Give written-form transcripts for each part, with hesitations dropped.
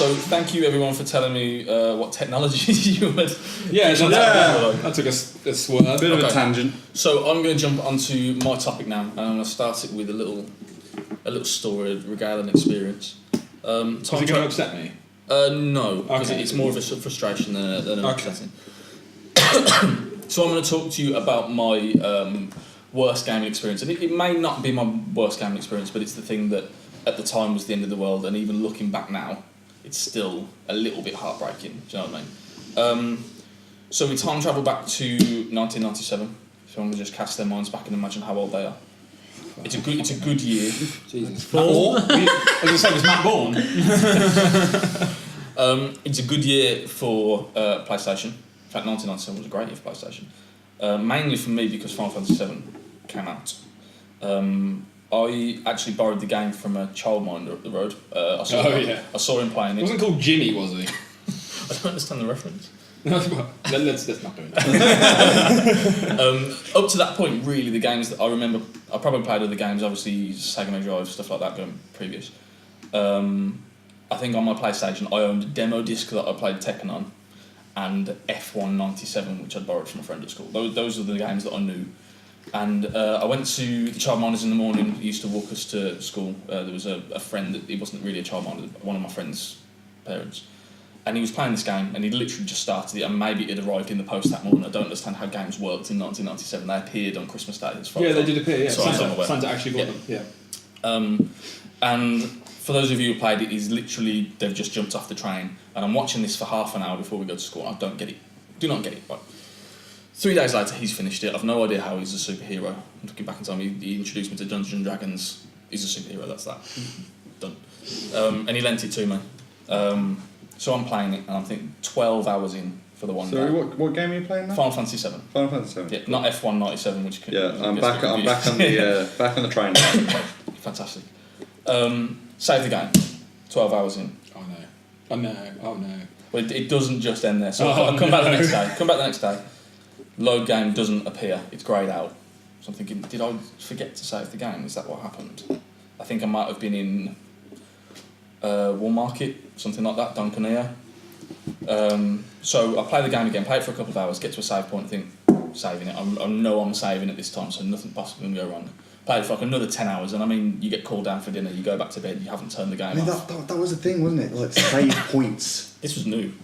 So thank you everyone for telling me what technology you would. That took a swerve. A bit of a tangent. So I'm going to jump onto my topic now, and I'm going to start it with a little story, regarding experience. Is it going to upset me? No, because it's more of a frustration than an upsetting. So I'm going to talk to you about my worst gaming experience, and it may not be my worst gaming experience, but it's the thing that at the time was the end of the world, and even looking back now, it's still a little bit heartbreaking. Do you know what I mean? So we time travel back to 1997. If you want to just cast their minds back and imagine how old they are. It's a good year. Jesus. 4? As I said, was Matt Bourne? It's a good year for PlayStation. In fact, 1997 was a great year for PlayStation. Mainly for me because Final Fantasy VII came out. I actually borrowed the game from a childminder up the road. I saw him playing it. He wasn't called Jimmy, was he? I don't understand the reference. Let's not do it. Up to that point, really, the games that I remember, I probably played other games, obviously Sega Mega Drive, stuff like that going previous. I think on my PlayStation I owned a demo disc that I played Tekken on, and F1 97, which I'd borrowed from a friend at school. Those are the games that I knew. And I went to the childminders in the morning. He used to walk us to school. There was a friend that he wasn't really a childminder, one of my friend's parents. And he was playing this game, and he literally just started it, and maybe it had arrived in the post that morning. I don't understand how games worked in 1997. They appeared on Christmas Day. They did appear, yeah. So Santa actually bought them, yeah. And for those of you who played it, is literally, they've just jumped off the train, and I'm watching this for half an hour before we go to school, and I don't get it. Do not get it. Right. 3 days later, he's finished it. I've no idea how he's a superhero. I'm looking back in time, he introduced me to Dungeons and Dragons. He's a superhero, that's that. Done. And he lent it to me. So I'm playing it, and I'm thinking 12 hours in for the one day. Sorry, what game are you playing now? Final Fantasy VII. Final Fantasy VII. Yeah, not F1 97, which could... Yeah, I'm back on the train now. Fantastic. Save the game. 12 hours in. Oh no. Well, it doesn't just end there. So I come back the next day. Load game doesn't appear. It's greyed out. So I'm thinking, did I forget to save the game? Is that what happened? I think I might have been in Woolmarket, something like that, Duncanea. So I play the game again, play it for a couple of hours, get to a save point, think, saving it. I know I'm saving it this time, so nothing possibly can go wrong. Play it for like another 10 hours, and I mean, you get called down for dinner, you go back to bed, you haven't turned the game off. That was a thing, wasn't it? Like save points. This was new.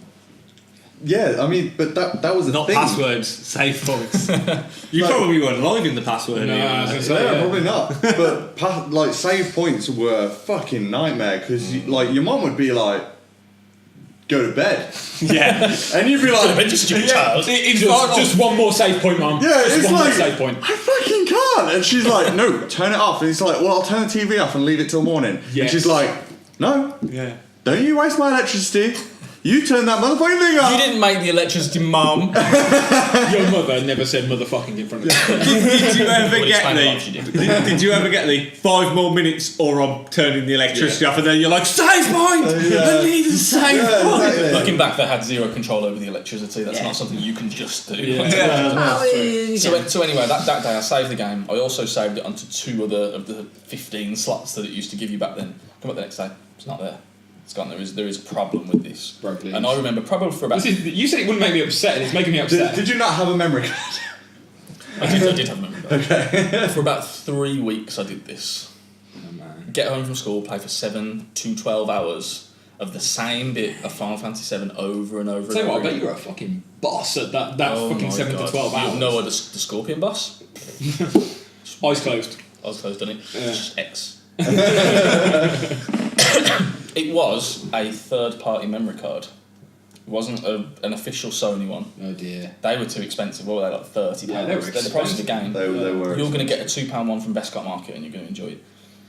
Yeah, I mean, but that was a not thing. Not passwords, save points. You probably weren't live in the password. No, I was gonna say, probably not. But save points were a fucking nightmare because your mum would be like, "Go to bed." Yeah, and you'd be like, "Just child." Just one more save point, mum. Yeah, just it's one like, more save point. I fucking can't. And she's like, "No, turn it off." And it's like, "Well, I'll turn the TV off and leave it till morning." Yes. And she's like, "No, don't you waste my electricity. You turn that motherfucking thing off." You didn't make the electricity, mum. Your mother never said motherfucking in front of you. Did you ever get the 5 more minutes or I'm turning the electricity off, and then you're like, save point! I need a save point! Exactly. Looking back, they had zero control over the electricity. That's not something you can just do. So anyway, that day I saved the game. I also saved it onto 2 other of the 15 slots that it used to give you back then. Come back the next day, it's not there. It's gone. There is a problem with this. Probably. And I remember probably for about... You said it wouldn't make me upset, and it's making me upset. Did you not have a memory card? I did have a memory card. Okay. For about 3 weeks I did this. Oh, man. Get home from school, play for 7 to 12 hours of the same bit of Final Fantasy VII over and over Tell and you over what, I bet again. you were a fucking boss at that fucking 7 to 12 hours. You know what, the Scorpion boss? Eyes closed. Eyes closed, done it? Yeah. Just X. It was a third-party memory card. It wasn't an official Sony one. Oh dear. They were too expensive. What were they, like £30? Yeah, they were They're the price of the game. They were. You're going to get a £2 one from Bestcott Market and you're going to enjoy it.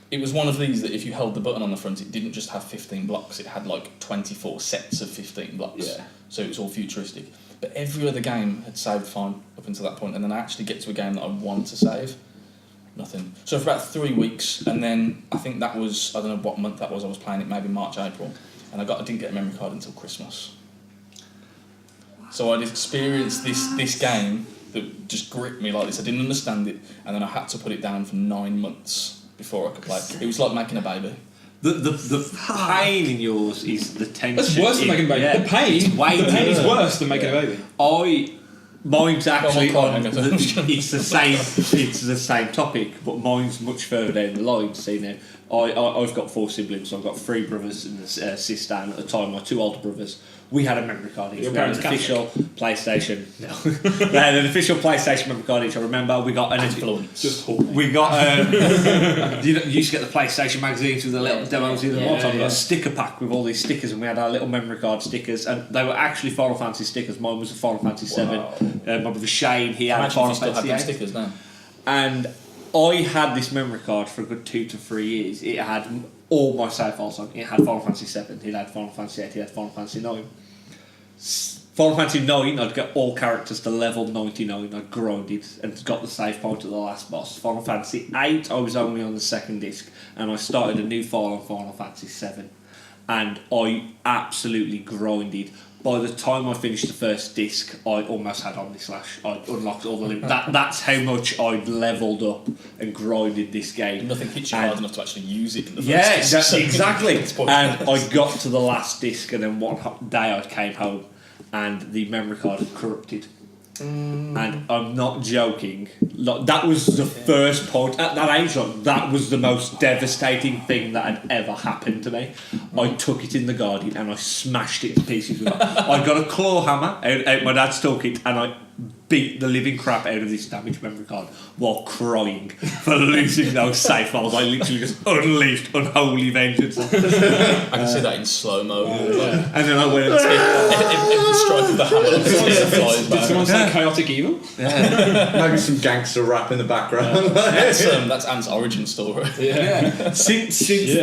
It was one of these that if you held the button on the front, it didn't just have 15 blocks, it had like 24 sets of 15 blocks. Yeah. So it was all futuristic. But every other game had saved fine up until that point, and then I actually get to a game that I want to save. Nothing. So for about 3 weeks, and then I think that was, I don't know what month that was, I was playing it, maybe March, April, and I didn't get a memory card until Christmas. So I'd experienced this game that just gripped me like this. I didn't understand it, and then I had to put it down for 9 months before I could play it. It was like making a baby. The pain in yours is the tension. That's worse than making a baby. Yeah. The pain is worse than making a baby. Mine's actually it's the same topic, but mine's much further down the line. See now, I've got 4 siblings, so I've got 3 brothers and a sister, and at the time my 2 older brothers, we had a memory card each. Your we had an official PlayStation. No, we had an official PlayStation memory card each. I remember we got an Just we got you used to get the PlayStation magazines with the little demos in the bottom. We got a sticker pack with all these stickers, and we had our little memory card stickers, and they were actually Final Fantasy stickers. Mine was a Final Fantasy 7. My brother Shane, he had Final Fantasy 8. Stickers now. And I had this memory card for a good 2 to 3 years. It had all my save files on. It had Final Fantasy 7, it had Final Fantasy 8, it had Final Fantasy 9. Final Fantasy 9, I'd get all characters to level 99, I'd grinded and got the save point at the last boss. Final Fantasy 8, I was only on the 2nd disc, and I started a new file on Final Fantasy 7. And I absolutely grinded. By the time I finished the first disc, I almost had Omnislash. I unlocked all the limits. That's how much I'd levelled up and grinded this game. Nothing hits you hard enough to actually use it in the first disc. Exactly. And I got to the last disc, and then one day I came home, and the memory card had corrupted. And I'm not joking. That was the first point at that age. That was the most devastating thing that had ever happened to me. I took it in the garden and I smashed it to pieces. I got a claw hammer out my dad's toolkit, and I beat the living crap out of this damaged memory card while crying for losing those save files. I literally just unleashed unholy vengeance. I can see that in slow-mo. And then I went and Every strike of the hammer Did someone say chaotic evil? Maybe some gangster rap in the background. That's Ant's origin story. Since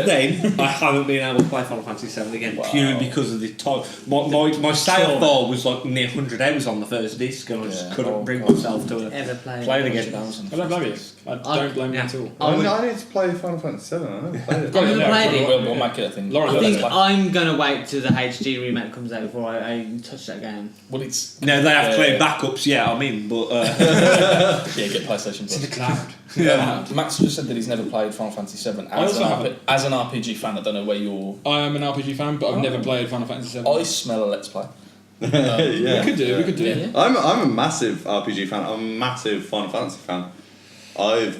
then, I haven't been able to play Final Fantasy 7 again, purely because of the time. My save file was like near 100 hours on the first disc, and I just couldn't bring myself to play it again. I don't blame you. I don't blame you at all. I need to play Final Fantasy 7. I never played it. I've never played it. We'll make it a thing. I think I'm going to wait till the HD remake comes out before I touch that game. Well, it's... No, they have clear backups, I'm in, but... get PlayStation Plus. It's in the cloud. Max just said that he's never played Final Fantasy 7. As an RPG fan, I don't know where you're... I am an RPG fan, but I've never played Final Fantasy 7. I smell a Let's Play. We could do. Yeah. I'm a massive RPG fan. I'm a massive Final Fantasy fan. I've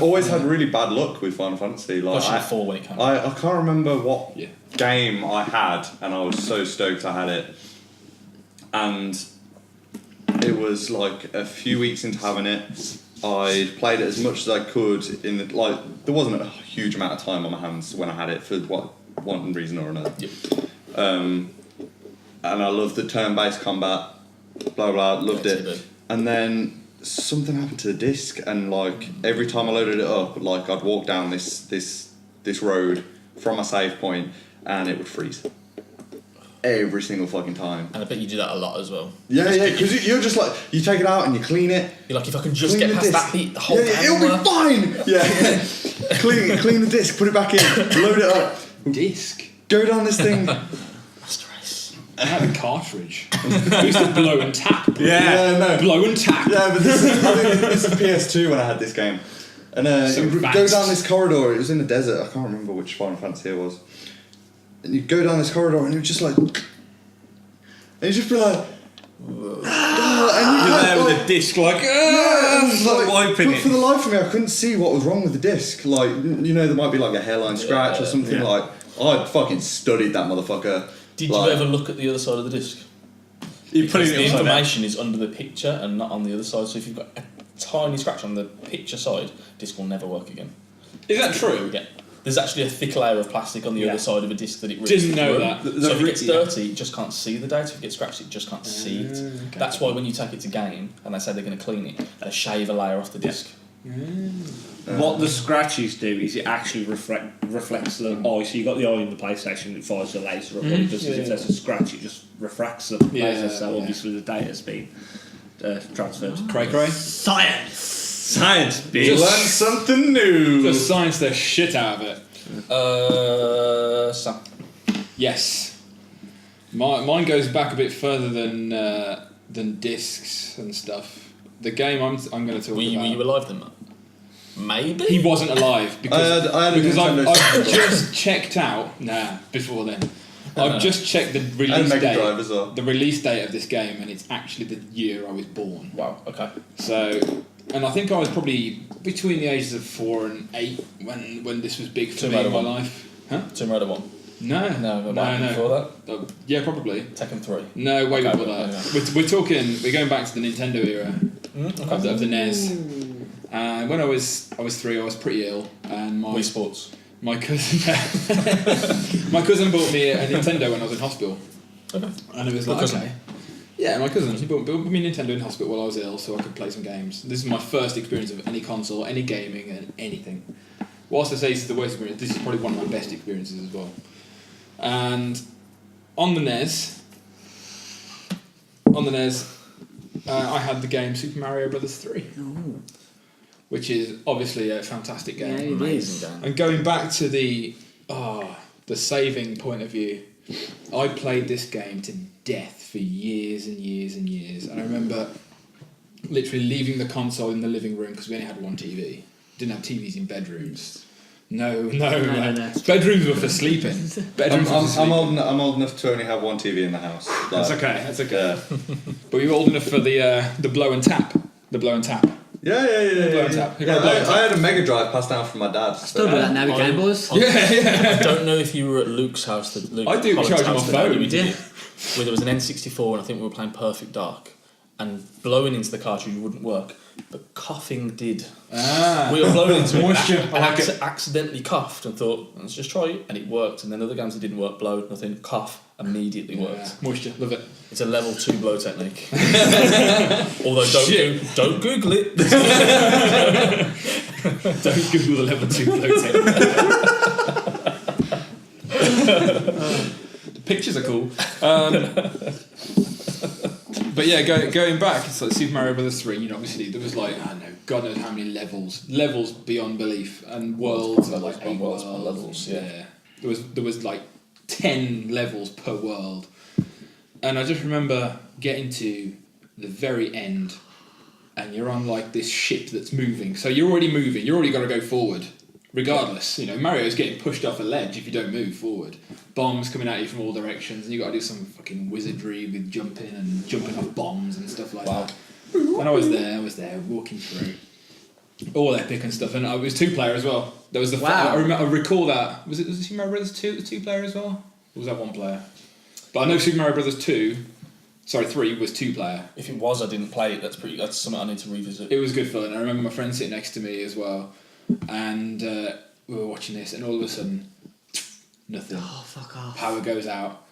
always had really bad luck with Final Fantasy. Like I 4 when it came out. I can't remember what game I had, and I was so stoked I had it. And it was like a few weeks into having it, I played it as much as I could. There wasn't a huge amount of time on my hands when I had it for one reason or another. Yep. And I loved the turn-based combat, blah blah, loved it. And then something happened to the disc, and like every time I loaded it up, like I'd walk down this road from my save point, and it would freeze. Every single fucking time. And I bet you do that a lot as well. Yeah, because you're just like, you take it out and you clean it. You're like, if I can just get past that bit, the whole game it'll be fine! Yeah. clean the disc, put it back in, load it up. Disc? Go down this thing. Stress. I had a cartridge. We used to blow and tap. Yeah, no. Blow and tap. Yeah, but this is PS2 when I had this game. And you would go down this corridor, it was in the desert, I can't remember which Final Fantasy it was. And you'd go down this corridor and it was just like... And you'd just be like... and you're there with the disc like wiping but it. For the life of me, I couldn't see what was wrong with the disc. Like, there might be like a hairline scratch or something like... I'd fucking studied that motherfucker. Did you ever look at the other side of the disc? You put the information is under the picture and not on the other side, so if you've got a tiny scratch on the picture side, disc will never work again. Is that true? Yeah. There's actually a thick layer of plastic on the other side of a disc that it rips didn't know through. that. So if it gets dirty, it just can't see the data. If it gets scratched, it just can't see it. Okay. That's why when you take it to game and they say they're going to clean it, they shave a layer off the disc. What the scratches do is it actually reflects the eye. So you got the eye in the PlayStation, it fires the laser up. What it does is if there's a scratch, it just refracts the laser. So obviously the data's been transferred. Cray. Science, bitch. You learn something new. Just science the shit out of it. Sam. Yes. Mine goes back a bit further than discs and stuff. The game I'm going to talk about. Were you alive then, Matt? Maybe. He wasn't alive because I had a Nintendo I've 64. just checked out. Nah, before then. I've just checked the release Mega date. Drive as well. The release date of this game, and it's actually the year I was born. Wow. Okay. So, and I think I was probably between the ages of 4 and 8 when this was big for Tomb me in Raider my 1. life. Huh? Tomb Raider 1. No, Before that. Yeah, probably. Tekken 3. No, way Okay, before that. yeah. We're going back to the Nintendo era of the NES. When I was 3, I was pretty ill, and Wii Sports. my cousin bought me a Nintendo when I was in hospital. Okay. And it was Your like, cousin? okay. Yeah, my cousin. He bought me a Nintendo in hospital while I was ill so I could play some games. This is my first experience of any console, any gaming, and anything. Whilst I say this is the worst experience, this is probably one of my best experiences as well. And on the NES, I had the game Super Mario Brothers 3. Which is obviously a fantastic game. Yeah, it Amazing game. And going back to the saving point of view, I played this game to death for years and years and years. And I remember literally leaving the console in the living room because we only had one TV. Didn't have TVs in bedrooms. No. Bedrooms were for sleeping. Bedrooms were for sleeping. I'm old enough to only have one TV in the house. That's okay. Yeah. But we were old enough for the blow and tap. The blow and tap. Yeah. Blow and tap. You got a blow and tap. I had a Mega Drive passed down from my dad. Still do that now with Game Boys. I don't know if you were at Luke's house. Luke I do Holland's charge him house on the day phone. we did Yeah. it, where there was an N64 and I think we were playing Perfect Dark, and blowing into the cartridge wouldn't work, but coughing did. We were blowing into it Moisture. and I like it. accidentally coughed and thought, let's just try it, and it worked. And then other games that didn't work, blowed, nothing, cough, immediately worked. Moisture. Love it. It's a level 2 blow technique. Although don't Google it. Don't Google the level 2 blow technique. The pictures are cool. But yeah, going back, it's like Super Mario Brothers 3. Obviously there was like God knows how many levels beyond belief, and worlds are like 8 worlds worlds. per levels. Yeah. There was like 10 levels per world, and I just remember getting to the very end, and you're on like this ship that's moving. So you're already moving. You already got to go forward, regardless. Mario's getting pushed off a ledge if you don't move forward. Bombs coming at you from all directions, and you got to do some fucking wizardry with jumping off bombs and stuff like that. And I was there walking through, all epic and stuff. And I was 2-player as well. There was the Wow. I recall that was it Super Mario Brothers 2 the 2-player as well? Or was that 1-player? But I know Super Mario Brothers 3 was 2-player. If it was, I didn't play it. That's something I need to revisit. It was good fun. I remember my friend sitting next to me as well, and we were watching this, and all of a sudden, nothing. Oh, fuck off. Power goes out.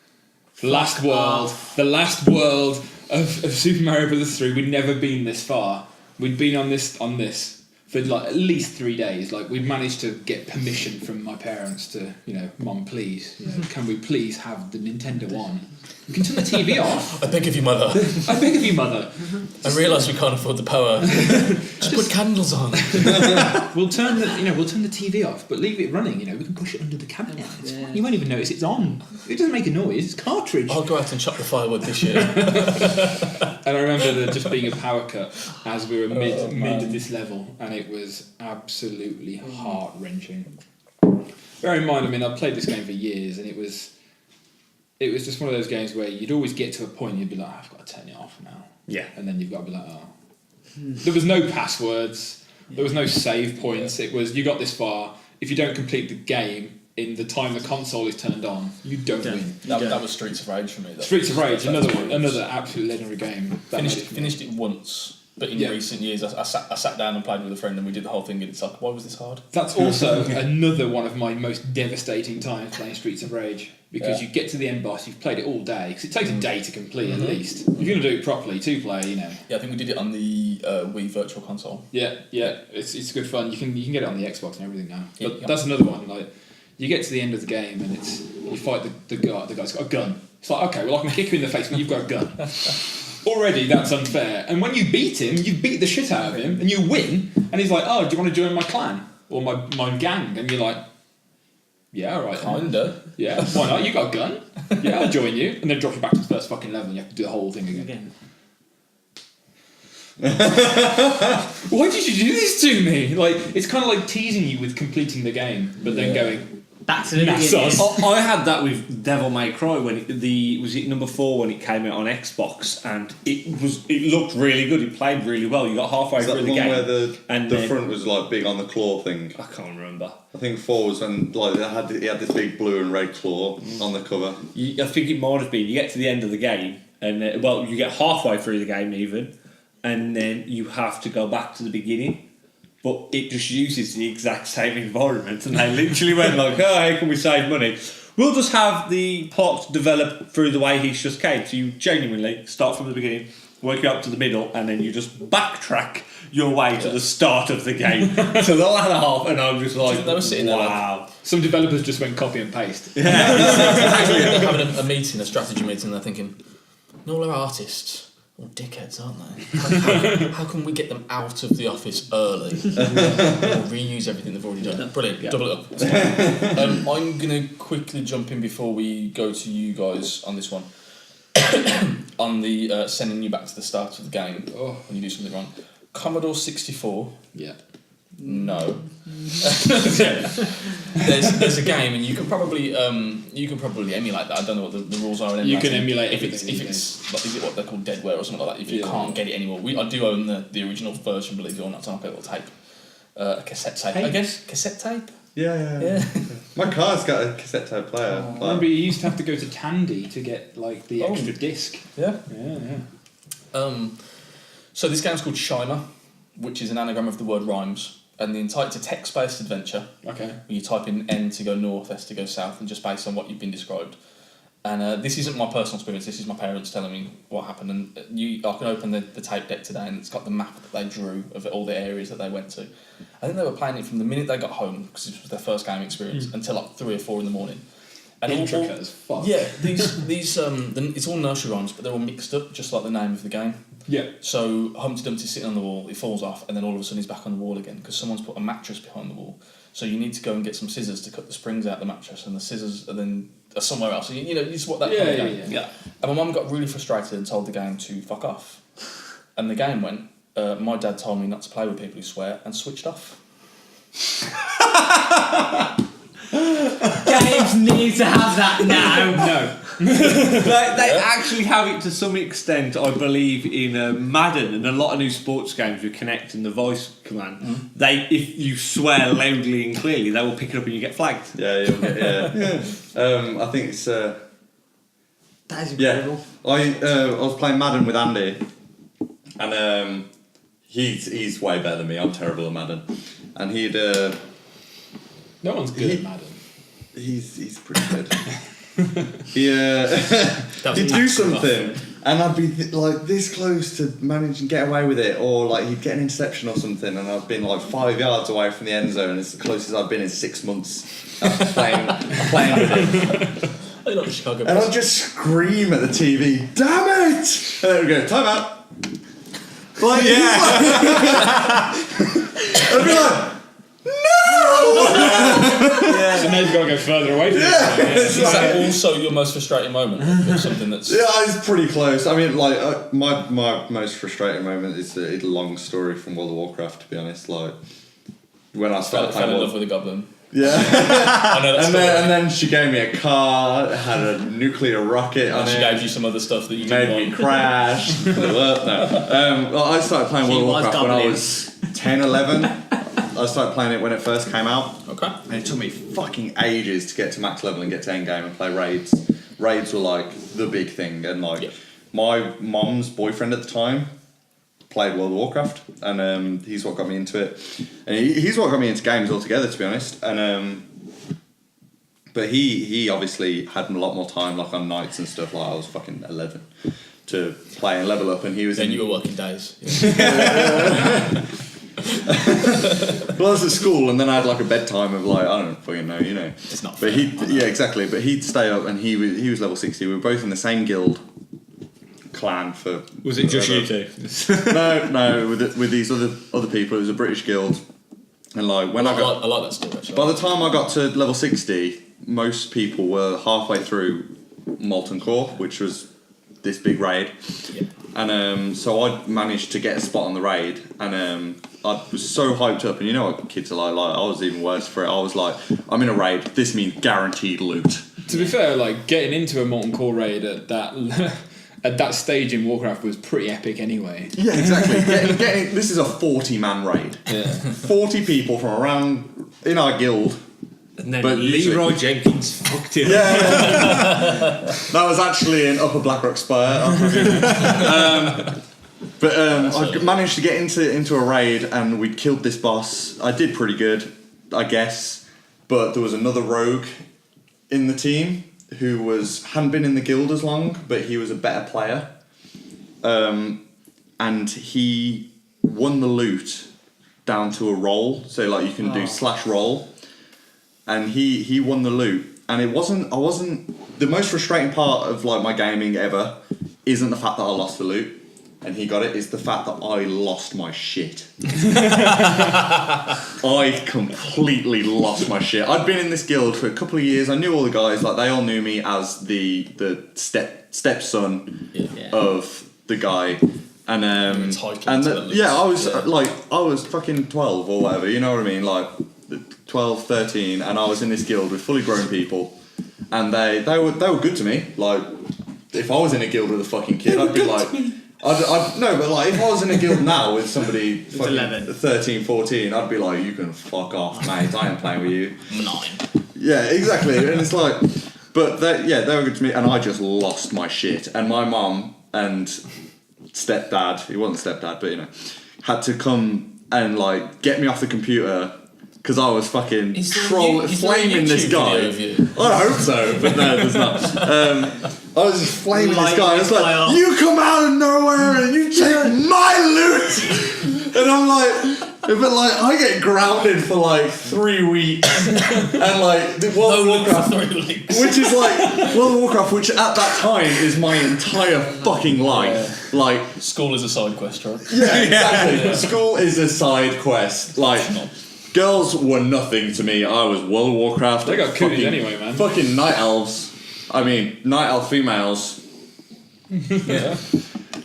The last world of Super Mario Brothers 3. We'd never been this far. We'd been on this for like at least 3 days. Like we'd managed to get permission from my parents to, Mum, please, can we please have the Nintendo on? We can turn the TV off. I beg of you, mother. I beg of you, mother. I realise we can't afford the power. Just put candles on. We'll turn the TV off, but leave it running. We can push it under the cabinet. It's fine. You won't even notice it's on. It doesn't make a noise. It's cartridge. I'll go out and chop the firewood this year. And I remember there just being a power cut as we were mid of this level, and it was absolutely heart wrenching. Bear in mind, I played this game for years, and it was just one of those games where you'd always get to a point and you'd be like, I've got to turn it off now. Yeah. And then you've got to be like, oh. There was no passwords. There was no save points. It was, you got this far. If you don't complete the game in the time the console is turned on, you don't win. That was Streets of Rage for me. Streets of Rage, another absolute legendary game. Finished it once. But in recent years, I sat down and played with a friend, and we did the whole thing, and it's like, why was this hard? That's also another one of my most devastating times playing Streets of Rage, because you get to the end boss, you've played it all day, because it takes a day to complete at least. If you're going to do it properly, 2-player, Yeah, I think we did it on the Wii Virtual Console. Yeah, it's good fun. You can get it on the Xbox and everything now. But that's another one. Like, you get to the end of the game, and you fight the guy. The guy's got a gun. It's like, okay, well, I can kick you in the face, but you've got a gun. Already, that's unfair. And when you beat him, you beat the shit out of him, and you win, and he's like, oh, do you want to join my clan? Or my gang? And you're like, yeah, alright. Kinda. Yeah, why not? You got a gun? Yeah, I'll join you. And then drop you back to the first fucking level, and you have to do the whole thing again. Why did you do this to me? Like, it's kind of like teasing you with completing the game, but then going, back to the That's beginning. us. I had that with Devil May Cry when was it number 4 when it came out on Xbox, and it looked really good. It played really well. You got halfway Is that through the the one game, where and the then- front was like big on the claw thing? I can't remember. I think 4 was when like he had this big blue and red claw on the cover. I think it might have been. You get to the end of the game, and you get halfway through the game even, and then you have to go back to the beginning. But it just uses the exact same environment, and they literally went like, "Oh, how can we save money? We'll just have the plot develop through the way he's just came." So you genuinely start from the beginning, work you up to the middle, and then you just backtrack your way to the start of the game. So the latter half, and I'm just like, They were sitting there like- wow. some developers just went copy and paste. They're having a meeting, a strategy meeting, and they're thinking, all our artists, all dickheads, aren't they? How can we get them out of the office early? Or reuse everything they've already done. Brilliant, double it up. That's fine. I'm going to quickly jump in before we go to you guys on this one. On the sending you back to the start of the game when you do something wrong. Commodore 64. Yeah. No. There's a game, and you can probably emulate that. I don't know what the rules are. You can emulate if it's everything like, is it what they're called, deadware or something like that. If you can't get it anymore, I do own the original version, believe it or not. It's on like a little tape, a cassette tape. I guess cassette tape. Yeah. My car's got a cassette tape player. I remember you used to have to go to Tandy to get like the extra disc. Yeah. Yeah. So this game's called Shimer, which is an anagram of the word rhymes. And it's a text-based adventure. Okay. Where you type in N to go north, S to go south, and just based on what you've been described. And this isn't my personal experience. This is my parents telling me what happened. And I can open the tape deck today, and it's got the map that they drew of all the areas that they went to. I think they were playing it from the minute they got home, because this was their first game experience, until like 3 or 4 in the morning. And Intricate as fuck. Yeah, these it's all nursery rhymes, but they're all mixed up, just like the name of the game. Yeah. So Humpty Dumpty's sitting on the wall, it falls off, and then all of a sudden he's back on the wall again because someone's put a mattress behind the wall. So you need to go and get some scissors to cut the springs out the mattress, and the scissors are then somewhere else. So you know, it's what that kind of game. Yeah. And my mum got really frustrated and told the game to fuck off. And the game went, my dad told me not to play with people who swear, and switched off. Games need to have that now. No. They actually have it to some extent, I believe, in Madden and a lot of new sports games with Connect and the voice command. If you swear loudly and clearly, they will pick it up and you get flagged. Yeah. I think it's. That is incredible. I was playing Madden with Andy, and he's way better than me. I'm terrible at Madden, and he'd. No one's good at Madden. He's pretty good. He'd do something, and I'd be like this close to manage and get away with it, or like he'd get an interception or something, and I've been like 5 yards away from the end zone. It's the closest I've been in 6 months after playing with him. They're not the Chicago And I'd just scream at the TV, "Damn it!" And then we'd go, "Time out." Like, I'd be like, So now you've got to go further away from Is that also your most frustrating moment? Or something that's... yeah, it's pretty close. I mean, like, my most frustrating moment is a long story from World of Warcraft, to be honest. Like, when I started fell playing in love with a goblin. Yeah. I know that's and then she gave me a car, had a nuclear rocket on she it. gave you some other stuff that you made didn't me want. crash. Well, I started playing She World of was Warcraft when I goblin. was 10, 11. I started playing it when it first came out. Okay. And it took me fucking ages to get to max level and get to endgame and play raids. Raids were like the big thing, and like my mom's boyfriend at the time played World of Warcraft, and he's what got me into it. And he's what got me into games altogether, to be honest. And but he obviously had a lot more time, like on nights and stuff. Like I was fucking 11 to play and level up, and he was. Then in, you were working days. Well, I was at school, and then I had like a bedtime of like, I don't fucking know, you know. It's not But fair. exactly. But he'd stay up, and he was level 60. We were both in the same guild clan for. Was it just you forever. two? No, with these other people. It was a British guild, and like when I got. I like that story actually. By the time I got to level 60, most people were halfway through Molten Core, which was this big raid. Yeah. And so I managed to get a spot on the raid, and I was so hyped up. And you know what kids are like I was even worse for it. I was like, I'm in a raid. This means guaranteed loot. To be fair, like getting into a Molten Core raid at that stage in Warcraft was pretty epic anyway. Yeah, exactly. Getting this is a 40-man raid. Yeah. 40 people from around in our guild. And then But Leroy Jenkins fucked it up. Yeah. That was actually in Upper Blackrock Spire. I managed to get into a raid, and we'd killed this boss. I did pretty good, I guess. But there was another rogue in the team who hadn't been in the guild as long, but he was a better player. And he won the loot down to a roll. So like you can do /roll. And he won the loot. And I wasn't the most frustrating part of like my gaming ever isn't the fact that I lost the loot and he got it, is the fact that I lost my shit. I completely lost my shit. I'd been in this guild for a couple of years. I knew all the guys, like they all knew me as the stepson of the guy. And I was fucking 12 or whatever, you know what I mean? Like 12, 13, and I was in this guild with fully grown people, and they were good to me. Like, if I was in a guild with a fucking kid, I'd be like, no, but like if I was in a guild now with somebody fucking 11. 13, 14, I'd be like, you can fuck off, mate. I ain't playing with you. 9. Yeah, exactly. And it's like, but they were good to me, and I just lost my shit. And my mum and stepdad, he wasn't stepdad, but you know, had to come and like get me off the computer. Because I was fucking flaming this guy. I hope so, but no, there's not. I was just flaming this guy. I was like, you come out of nowhere and you take my loot! And I'm like, but like, I get grounded for like 3 weeks. And like, World of Warcraft, which is like, World of Warcraft, which at that time is my entire fucking life. Yeah. Like, school is a side quest, right? Yeah, exactly. Yeah. School is a side quest. Like, girls were nothing to me. I was World of Warcraft. They got cooties anyway, man. Fucking night elves. I mean, night elf females. Yeah.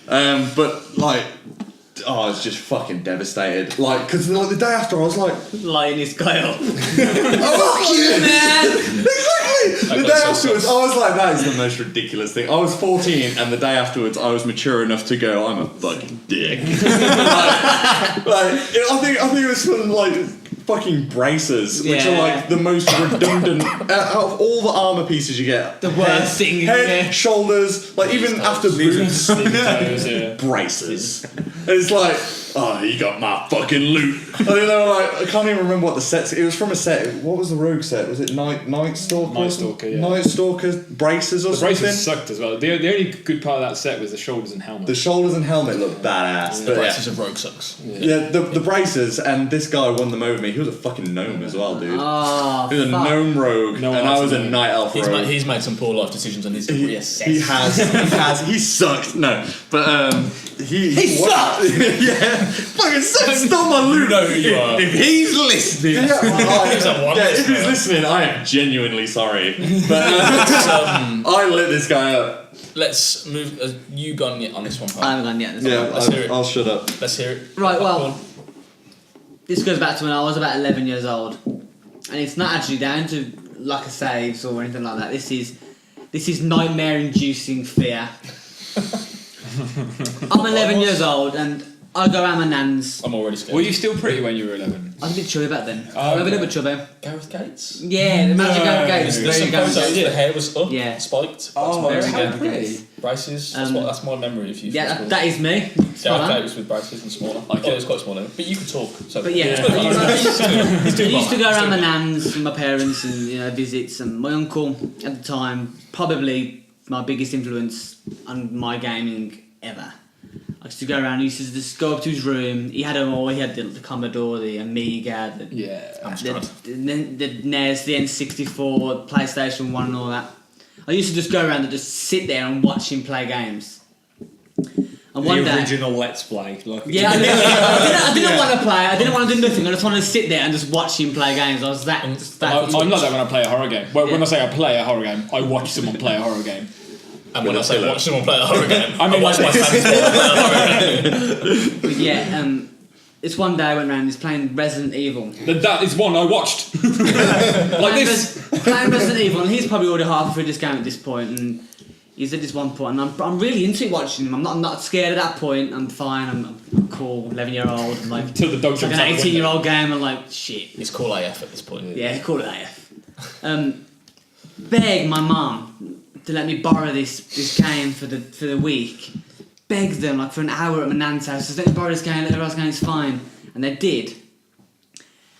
But like, I was just fucking devastated. Like, because like, the day after, I was like, lighting this guy up. oh, fuck you, man! Exactly. The day afterwards, I was like, that is the most ridiculous thing. I was 14, and the day afterwards, I was mature enough to go, I'm a fucking dick. I think it was some like fucking braces, which are like the most redundant out of all the armor pieces you get. The worst thing. Head, shoulders, like even after boots, braces. And it's like, oh, you got my fucking loot. I don't know, like I can't even remember what the set. It was from a set. What was the rogue set? Was it Night Stalker? Night Stalker, yeah. Night Stalker braces or something. The braces sucked as well. The only good part of that set was the shoulders and helmet. The shoulders and helmet looked badass. The braces of rogue sucks. Yeah, the braces, and this guy won them over me. He was a fucking gnome as well, dude. Oh, he was a gnome rogue, and I was a night elf rogue. He's made some poor life decisions and needs to reassess. He has. He sucked. No, but he sucked. Yeah, fucking stole my loot. You know who you are. If he's listening, if he's listening, I am genuinely sorry. But I lit this guy up. Let's move. You gone yet on this one? I haven't gone yet. Let's hear it. I'll shut up. Let's hear it. Right. Well, this goes back to when I was about 11 years old, and it's not actually down to lack of saves or anything like that. This is nightmare-inducing fear. I'm 11 years old and I go around my nan's. I'm already scared. Were you still pretty when you were 11? I was a bit chubby back then. Oh, I was a bit chubby. Gareth Gates? Yeah, the magic Gareth Gates. There's some Gareth photos, Gates. the hair was up, spiked. Oh, that's how pretty. Braces, that's my memory of you. Yeah, that is me. Gareth Gates with braces and smaller. Okay, it was quite small, but you could talk. So. But yeah, I used to go around my nan's and my parents and visits, and my uncle at the time, probably my biggest influence on my gaming ever. I used to go around. He used to just go up to his room. He had them all. He had the Commodore, the Amiga, the NES, the N64, PlayStation 1 and all that. I used to just go around and just sit there and watch him play games. And one day, original Let's Play. I didn't want to play. I didn't want to do nothing. I just wanted to sit there and just watch him play games. I was that. I'm like that when I play a horror game. When I say I play a horror game, I watch someone play a horror game. And when I say watch someone play a horror game, I mean, watch my fans play a horror game. But yeah, it's one day I went round. He's playing Resident Evil. That is one I watched. Like this. Playing Resident Evil, and he's probably already halfway through this game at this point, and he's at this one point, and I'm really into watching him. I'm not scared at that point. I'm fine. I'm cool. 11-year-old. I'm like Till the dog it's like jumps an out the 18-year-old game. I'm like shit. It's cool AF at this point. Yeah, cool it AF. Beg my mum to let me borrow this game for the week. Beg them like for an hour at my nan's house. Just let me borrow this game. Let her else game. It's fine. And they did.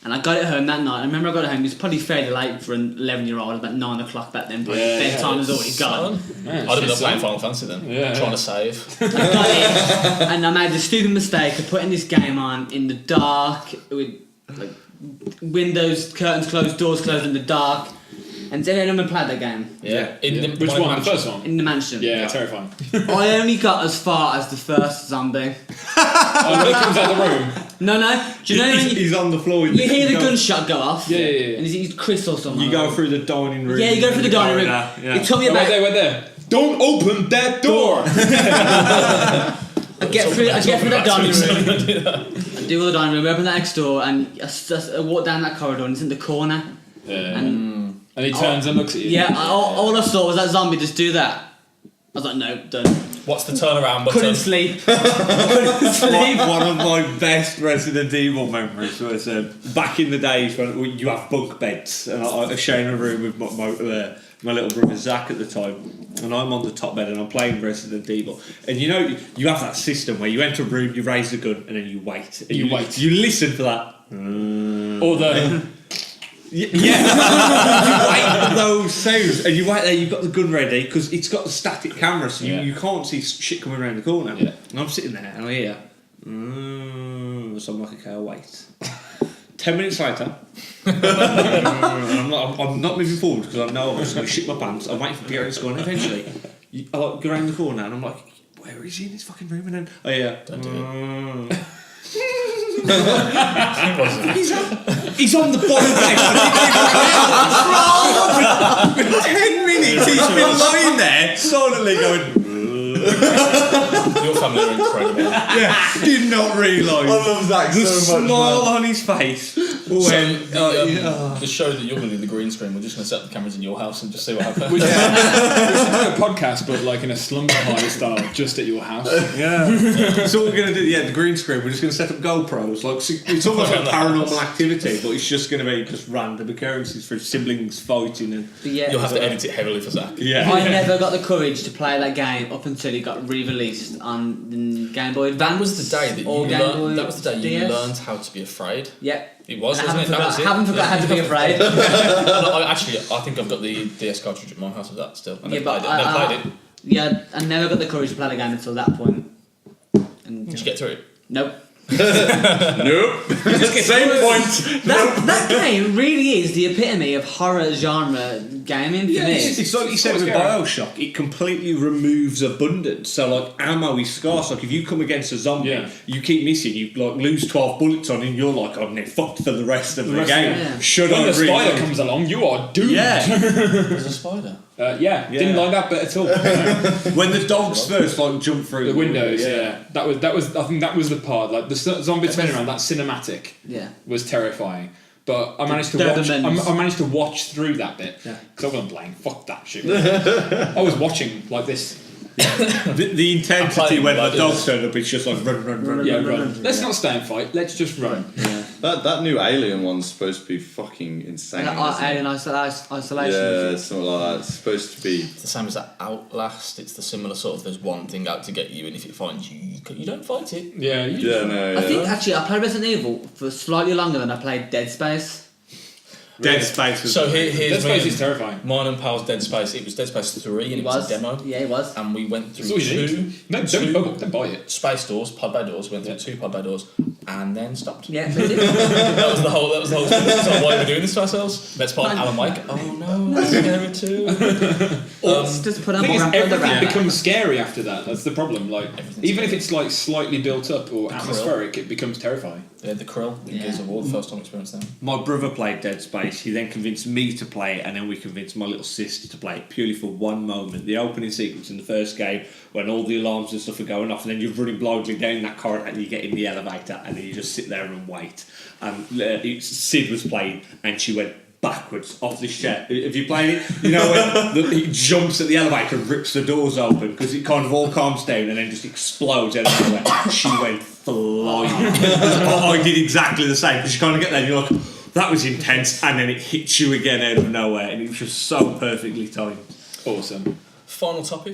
And I got it home that night. I remember I got it home. It was probably fairly late for an 11-year-old. It was about 9 o'clock back then. But bedtime was already gone. Man, I'd have been playing Final Fantasy then. Trying to save. I got it, and I made the stupid mistake of putting this game on in the dark with like windows, curtains closed, doors closed in the dark. And did anyone play that game? Yeah. Which one? The first one? In the mansion. Yeah, terrifying. I only got as far as the first zombie. When he comes out of the room. No. Do you know when He's on the floor. you hear the gunshot go off? Yeah. And he's Chris or something. You go through the dining room. Yeah, you go through the dining room. Yeah. It took me Oh, about. wait there. Don't open that door. I get through that dining room. I do all the dining room. We open that next door, and I walk down that corridor, and it's in the corner. Yeah. And he turns and looks at you. yeah, all I saw was that zombie just do that. I was like, no, done. What's the turnaround button? Couldn't sleep. Couldn't sleep. One of my best Resident Evil memories was back in the days when you have bunk beds, and I was sharing a room with my little brother Zach at the time, and I'm on the top bed and I'm playing Resident Evil. And you know, you have that system where you enter a room, you raise the gun, and then you wait. And You wait. You listen for that. Or the... Yeah, you wait for those sounds, and you wait there. You've got the gun ready because it's got the static camera, so you can't see shit coming around the corner. Yeah. And I'm sitting there, and I hear, so I'm like, okay, I'll wait. 10 minutes later, and I'm not moving forward because I know I'm just going to shit my pants. I'm waiting for Pierre to go, and eventually, I like go around the corner, and I'm like, where is he in his fucking room? And then, oh yeah, Don't do it. He's on the bottom bed. For 10 minutes, he's been lying there, silently going. Your family are incredible. Yeah, did not realise. I love Zach the so much. smile on his face. When The show that you're going to do, the green screen, we're just going to set the cameras in your house and just see what happens. We should do a podcast, but like in a slumber party style, just at your house. yeah, so what we're gonna do. Yeah, the green screen. We're just gonna set up GoPros. Like it's almost like paranormal activity, but it's just gonna be just random occurrences for siblings fighting and. But yeah, You'll have to edit it heavily for Zach. Yeah. I never got the courage to play that game up until it got re-released on the Game Boy Advance. That was the day that or you Game Boy learned. That was the day you DS. learned how to be afraid. Yep. It was, And wasn't it? That was it. I haven't forgot how to be afraid. I think I've got the DS cartridge at my house of that still. I Yeah, never but played it. I never played it. Yeah, I never got the courage to play the game until that point. And Did you get through it? nope. Nope. Same point. That game really is the epitome of horror genre gaming for Yeah, me. it's like you said with Bioshock, it completely removes abundance. So like ammo is scarce. Like if you come against a zombie, you keep missing, you like lose 12 bullets on, and you're like, oh, no, fucked for the rest of the game. Yeah. Should When I the spider reload? comes along, you are doomed. Yeah. There's a spider. Didn't like that bit at all. When the dogs first like jump through The windows, that was. I think that was the part. Like the zombie turning around, that cinematic Yeah. was terrifying. But I managed to Dobermans. watch. I managed to watch through that bit because I wasn't playing. Fuck that shit. I was watching like this. The intensity when the dogs turn up, it's just like run. Yeah, run. Let's not stay and fight. Let's just run. That new Alien one's supposed to be fucking insane. isn't it? Alien Isolation. Yeah, something like that. It's supposed to be. It's the same as that Outlast. It's the similar sort of. There's one thing out to get you, and if it finds you, you don't fight it. Yeah. Yeah, no. I think actually I played Resident Evil for slightly longer than I played Dead Space. Dead Space was So here's Dead Space is terrifying. Mine and Pal's Dead Space. It was Dead Space 3, and it was a demo. Yeah, it was. And we went That's through all you two need. Don't buy it. space doors, pod bay doors. Went through 2 pod bay doors, and then stopped. Yeah, they did. That was the whole. So why are we doing this to ourselves? Let's play Alan Wake. Oh no, that's scary too. Just put The on thing is, more ramp on the everything ramp. becomes scary after that. That's the problem. Like, Everything's even if it's like slightly built up or The atmospheric, it becomes terrifying. Yeah, the Krill in Gears of War, the first time experience there. My brother played Dead Space place. He then convinced me to play it, and then we convinced my little sister to play it purely for one moment. The opening sequence in the first game, when all the alarms and stuff are going off, and then you're running blindly down that corridor, and you get in the elevator, and then you just sit there and wait. And Sid was playing, and she went backwards off the chair. Have you played it? You know when he jumps at the elevator and rips the doors open because it kind of all calms down and then just explodes out of nowhere. She went flying. I did exactly the same because you kind of get there and you're like, that was intense, and then it hits you again out of nowhere, and it was just so perfectly timed. Awesome. Final topic.